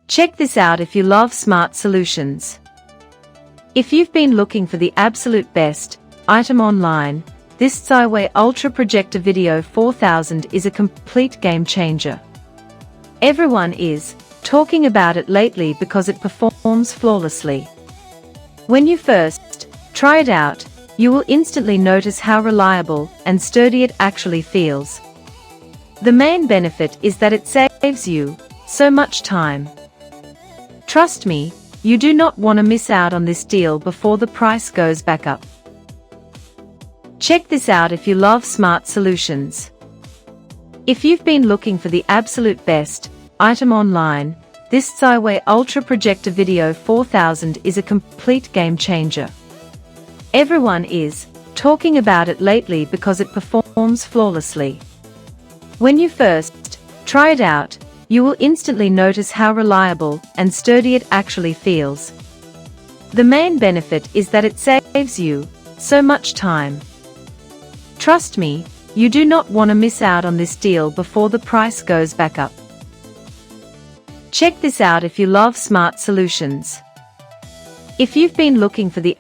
Check this out if you love smart solutions. If you've been looking for the absolute best item online, this CAIWEI Ultra Projector Video 4000 is a complete game changer. Everyone is talking about it lately because it performs flawlessly. When you first try it out, you will instantly notice how reliable and sturdy it actually feels. The main benefit is that it saves you so much time. Trust me, you do not want to miss out on this deal before the price goes back up. Check this out if you love smart solutions. If you've been looking for the absolute best item online, this CAIWEI Ultra Projector Video 4000 is a complete game changer. Everyone is talking about it lately because it performs flawlessly. When you first try it out, you will instantly notice how reliable and sturdy it actually feels. The main benefit is that it saves you so much time. Trust me, you do not want to miss out on this deal before the price goes back up. Check this out if you love smart solutions. If you've been looking for the